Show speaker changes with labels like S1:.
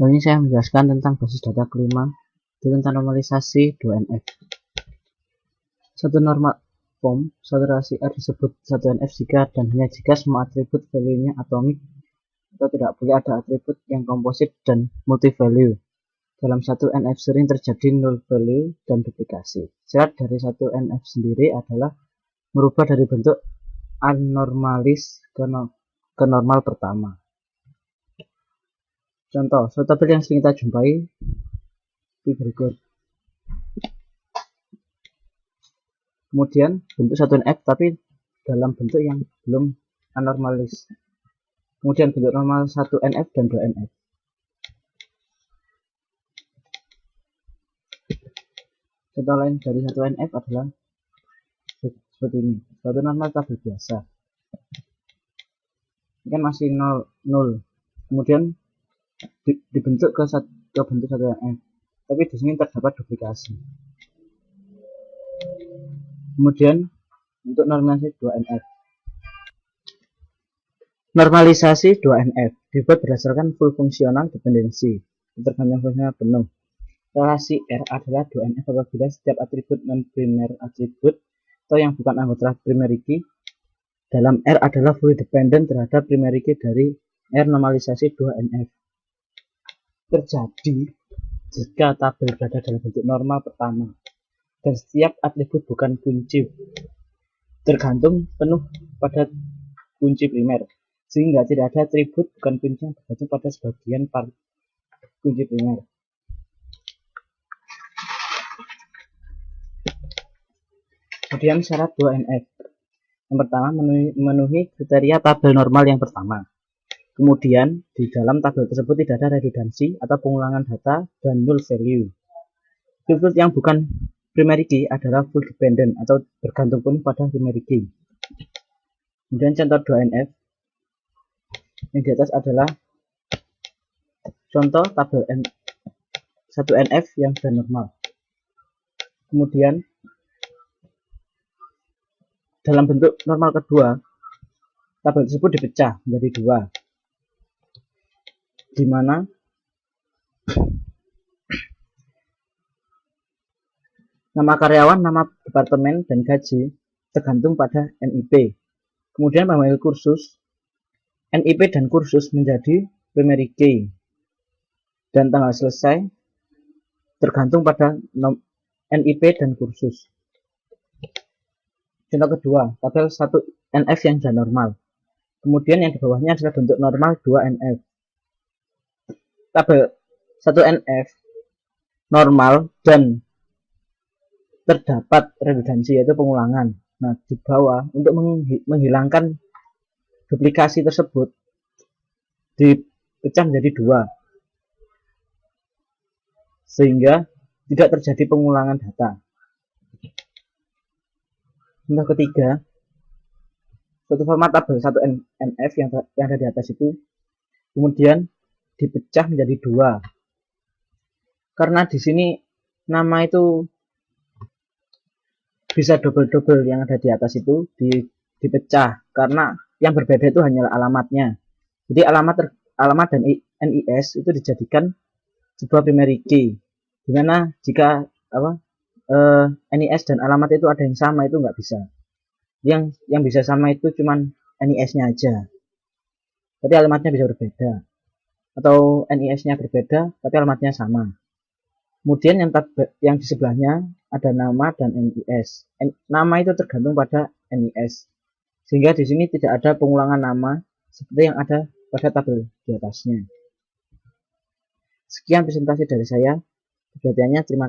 S1: Kali ini saya menjelaskan tentang basis data kelima, itu tentang normalisasi 2NF. Satu normal form suatu relasi R disebut 1NF jika dan hanya jika semua atribut value-nya atomik atau tidak boleh ada atribut yang komposit dan multi value. Dalam 1NF sering terjadi null value dan duplikasi. Syarat dari 1NF sendiri adalah merubah dari bentuk anormalis ke normal pertama. Contoh, suatu tabel yang sering kita jumpai di berikut. Kemudian bentuk 1NF tapi dalam bentuk yang belum anormalis. Kemudian bentuk normal 1NF dan 2NF. Contoh lain dari 1NF adalah seperti ini. Suatu normal tabel biasa. Ini kan masih 0. Kemudian dibentuk ke bentuk 1NF. Tapi di sini terdapat duplikasi. Kemudian untuk normalisasi 2NF. Normalisasi 2NF dibuat berdasarkan full fungsional dependensi. Tergantung fungsional penuh. Relasi R adalah 2NF apabila setiap atribut non-primer atribut atau yang bukan anggota primary key dalam R adalah fully dependent terhadap primary key dari R normalisasi 2NF. Terjadi jika tabel berada dalam bentuk normal pertama dan setiap atribut bukan kunci tergantung penuh pada kunci primer, sehingga tidak ada atribut bukan kunci yang bergantung pada sebagian kunci primer. Kemudian syarat 2NF. Yang pertama, memenuhi kriteria tabel normal yang pertama. Kemudian, di dalam tabel tersebut tidak ada redundansi atau pengulangan data dan null value. Field yang bukan primary key adalah full dependent atau bergantung penuh pada primary key. Kemudian contoh 2NF. Yang di atas adalah contoh tabel 1NF yang sudah normal. Kemudian dalam bentuk normal kedua, tabel tersebut dipecah menjadi dua, di mana nama karyawan, nama departemen, dan gaji tergantung pada NIP. Kemudian memanggil kursus, NIP dan kursus menjadi primary key, dan tanggal selesai tergantung pada NIP dan kursus. Contoh kedua, tabel 1NF yang sudah normal. Kemudian yang di bawahnya adalah bentuk normal 2NF. Tabel 1NF normal dan terdapat redundansi yaitu pengulangan. Nah, di bawah untuk menghilangkan duplikasi tersebut dipecah menjadi dua, sehingga tidak terjadi pengulangan data. Contoh ketiga, suatu format tabel 1NF yang ada di atas itu kemudian dipecah menjadi dua, karena di sini nama itu bisa double yang ada di atas itu dipecah, karena yang berbeda itu hanyalah alamatnya. Jadi alamat dan NIS itu dijadikan sebuah primary key, dimana jika NIS dan alamat itu ada yang sama itu nggak bisa. Yang bisa sama itu cuman NIS-nya aja. Tapi alamatnya bisa berbeda. Atau NIS-nya berbeda tapi alamatnya sama. Kemudian yang di sebelahnya ada nama dan NIS. Nama itu tergantung pada NIS. Sehingga di sini tidak ada pengulangan nama seperti yang ada pada tabel di atasnya. Sekian presentasi dari saya. Perhatiannya terima kasih.